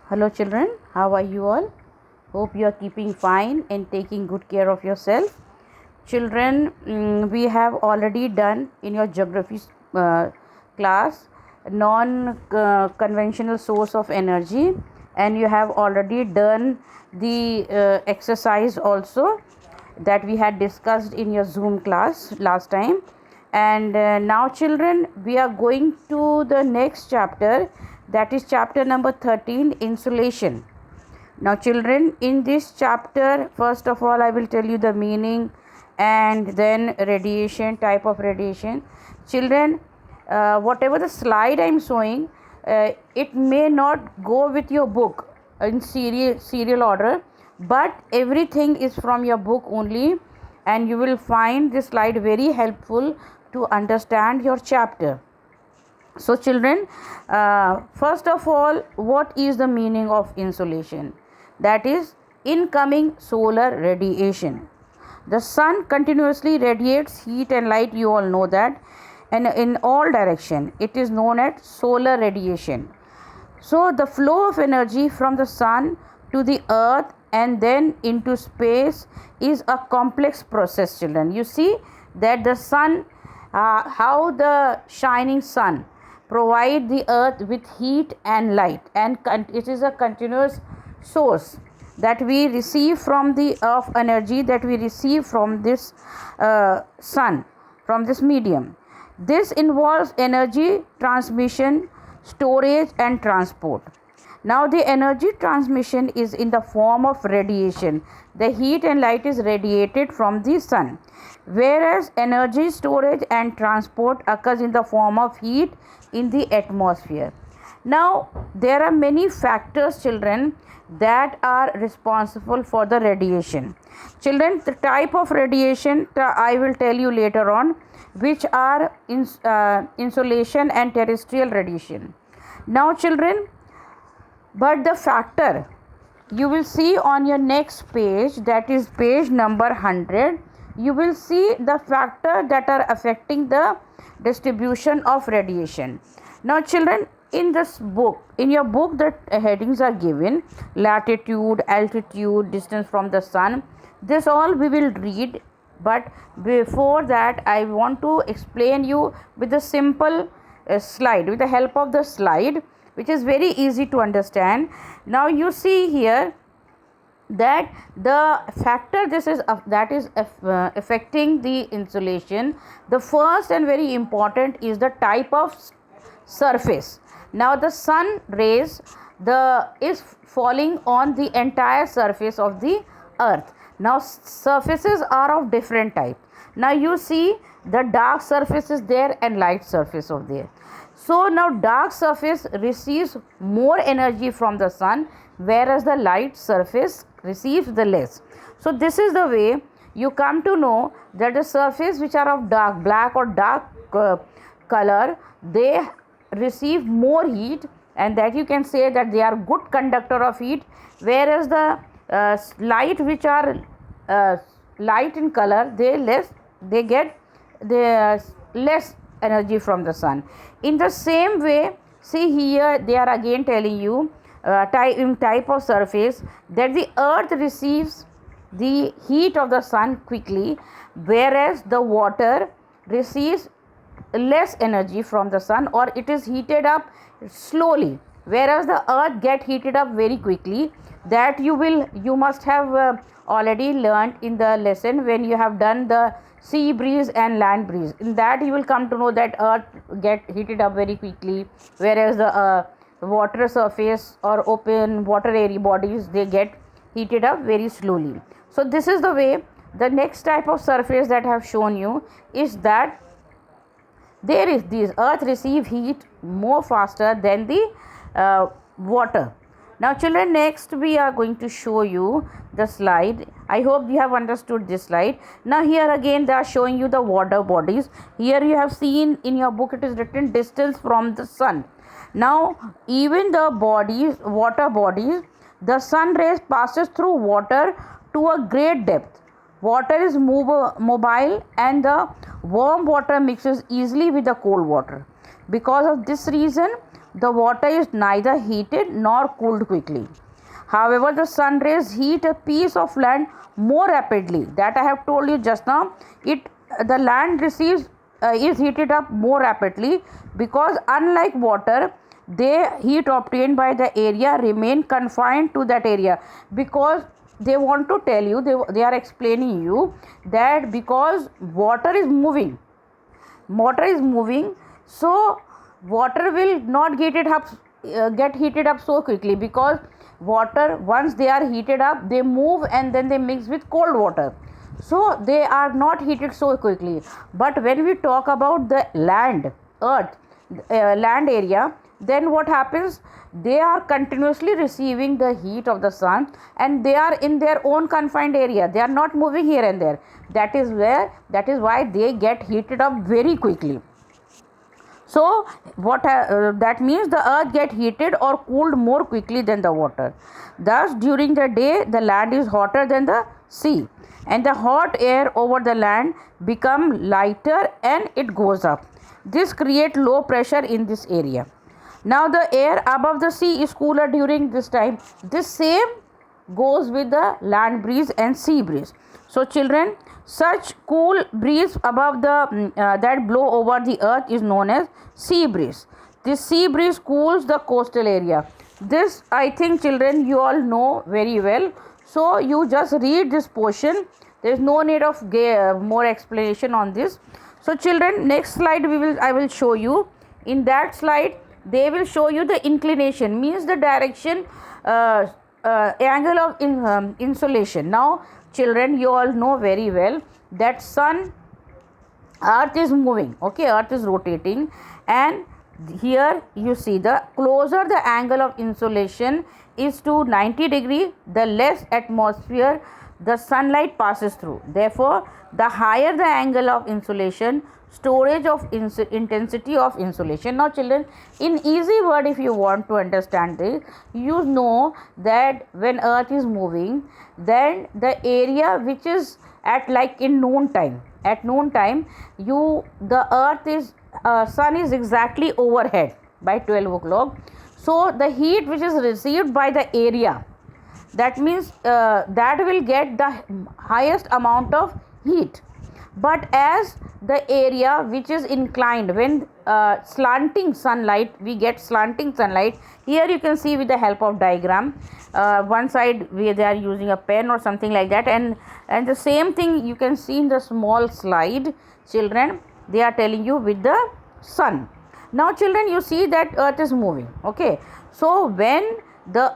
Hello, children. How are you all? Hope you are keeping fine and taking good care of yourself. Children, we have already done in your geography class non conventional source of energy, and you have already done the exercise also that we had discussed in your Zoom class last time. And now, children, we are going to the next chapter, that is chapter number 13, insulation. Now, children, in this chapter, first of all, I will tell you the meaning and then radiation, type of radiation. Children, whatever the slide I am showing, it may not go with your book in serial order, but everything is from your book only, and you will find this slide very helpful to understand your chapter. So, children, first of all, what is the meaning of insolation? That is incoming solar radiation. The sun continuously radiates heat and light, you all know that, and in all direction. It is known as solar radiation. So, the flow of energy from the sun to the earth and then into space is a complex process, children. You see that the sun, how the shining sun provide the earth with heat and light, and it is a continuous source that we receive from the of energy that we receive from this sun, from this medium. This involves energy transmission, storage and transport. Now the energy transmission is in the form of radiation. The heat and light is radiated from the sun, whereas energy storage and transport occurs in the form of heat in the atmosphere. Now there are many factors, children, that are responsible for the radiation. Children, the type of radiation I will tell you later on, which are insolation and terrestrial radiation. Now, children, but the factor you will see on your next page, that is page number 100, you will see the factor that are affecting the distribution of radiation. Now, children, in this book, in your book, the headings are given: latitude, altitude, distance from the sun. This all we will read, but before that I want to explain you with a simple slide, with the help of the slide, which is very easy to understand. Now you see here that the factor that is affecting the insulation, the first and very important is the type of surface. Now the sun rays is falling on the entire surface of the earth. Now surfaces are of different types. Now you see the dark surface is there and light surface of there. So now dark surface receives more energy from the sun, whereas the light surface receives the less. So this is the way you come to know that the surface which are of dark black or dark color, they receive more heat, and that you can say that they are good conductor of heat, whereas the light which are light in color, they get less energy from the sun. In the same way, see here they are again telling you type of surface that the earth receives the heat of the sun quickly, whereas the water receives less energy from the sun, or it is heated up slowly, whereas the earth get heated up very quickly. That you must have already learned in the lesson when you have done the sea breeze and land breeze. In that you will come to know that earth get heated up very quickly, whereas the water surface or open water area bodies, they get heated up very slowly. So this is the way. The next type of surface that I have shown you is that there is this earth receive heat more faster than the water. Now children, next we are going to show you the slide. I hope you have understood this slide. Now here again they are showing you the water bodies. Here you have seen in your book it is written distance from the sun. Now even the water bodies, the sun rays passes through water to a great depth. Water is mobile, and the warm water mixes easily with the cold water. Because of this reason, the water is neither heated nor cooled quickly. However, the sun rays heat a piece of land more rapidly. That I have told you just now. The land receives is heated up more rapidly, because unlike water, the heat obtained by the area remain confined to that area. Because they want to tell you, they are explaining you that because water is moving, so water will not get heated up so quickly, because water, once they are heated up, they move and then they mix with cold water, so they are not heated so quickly. But when we talk about the land area, then what happens, they are continuously receiving the heat of the sun, and they are in their own confined area, they are not moving here and there. That is why they get heated up very quickly. So that means the earth get heated or cooled more quickly than the water. Thus, during the day, the land is hotter than the sea, and the hot air over the land become lighter and it goes up. This creates low pressure in this area. Now the air above the sea is cooler during this time. This same goes with the land breeze and sea breeze. So children, such cool breeze above the that blow over the earth is known as sea breeze. This sea breeze cools the coastal area. This, I think, children, you all know very well. So you just read this portion. There is no need of more explanation on this. So children, next slide I will show you. In that slide, they will show you the inclination, means the direction, angle of insolation. Now children, you all know very well that earth is moving, okay, earth is rotating, and here you see, the closer the angle of insolation is to 90 degree, the less atmosphere the sunlight passes through. Therefore, the higher the angle of insolation, storage of intensity of insolation. Now children, in easy word, if you want to understand this, you know that when earth is moving, then the area which is at, like in noon time, the earth is sun is exactly overhead by 12 o'clock. So the heat which is received by the area, that means that will get the highest amount of heat. But as the area which is inclined, when slanting sunlight, we get slanting sunlight. Here you can see with the help of diagram, one side where they are using a pen or something like that, and the same thing you can see in the small slide, children, they are telling you with the sun. Now children, you see that earth is moving, okay. So when the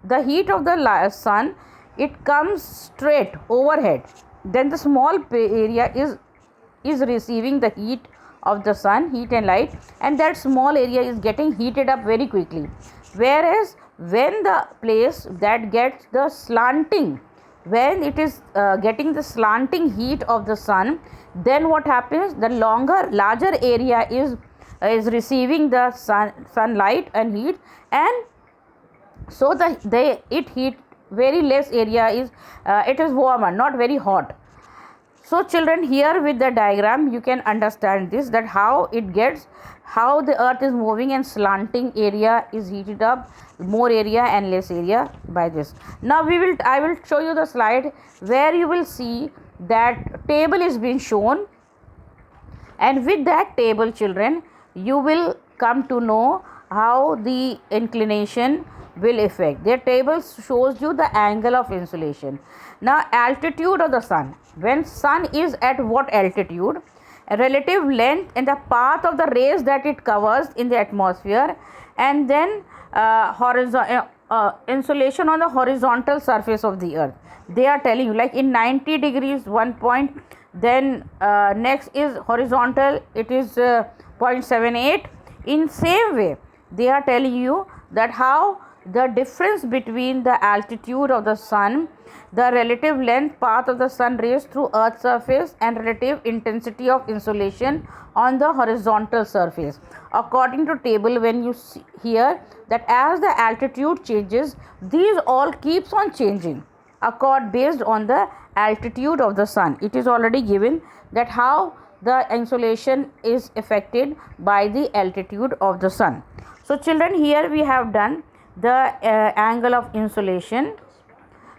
the heat of the sun, it comes straight overhead, then the small area is receiving the heat of the sun, heat and light, and that small area is getting heated up very quickly. Whereas when the place that gets the slanting, when it is getting the slanting heat of the sun, then what happens, the larger area is receiving the sunlight and heat, and so it heat very less area is it is warmer, not very hot. So children, here with the diagram you can understand this, that how the earth is moving and slanting area is heated up, more area and less area by this. Now I will show you the slide where you will see that table is being shown, and with that table, children, you will come to know how the inclination will affect. Their table shows you the angle of insolation. Now altitude of the sun, when sun is at what altitude, relative length and the path of the rays that it covers in the atmosphere, and then insolation on the horizontal surface of the earth. They are telling you, like in 90 degrees 1 point, then next is horizontal, it is 0.78. in same way they are telling you that how the difference between the altitude of the sun, the relative length path of the sun rays through earth's surface, and relative intensity of insolation on the horizontal surface. According to table, when you see here that as the altitude changes, these all keeps on changing based on the altitude of the sun. It is already given that how the insolation is affected by the altitude of the sun. So children, here we have done the angle of insolation.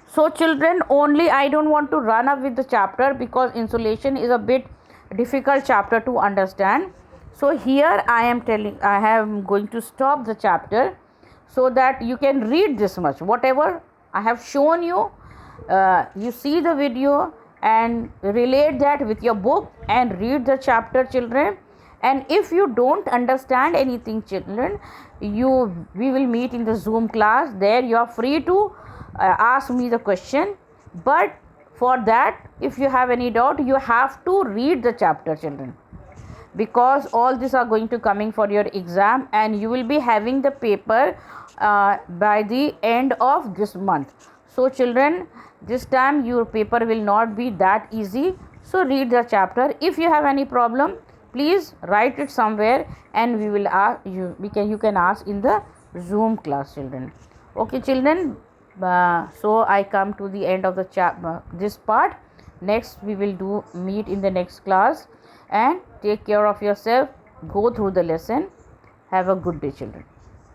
So children, only I don't want to run up with the chapter because insolation is a bit difficult chapter to understand. So here I am going to stop the chapter so that you can read this much. Whatever I have shown you, you see the video and relate that with your book and read the chapter, children. And if you don't understand anything, children, we will meet in the Zoom class. There you are free to ask me the question, but for that, if you have any doubt, you have to read the chapter, children, because all these are going to coming for your exam and you will be having the paper by the end of this month. So children, this time your paper will not be that easy, so read the chapter. If you have any problem, please write it somewhere and we will ask you, you can ask in the Zoom class, children. Okay children, so I come to the end of the this part. Next we will meet in the next class, and take care of yourself. Go through the lesson. Have a good day, children.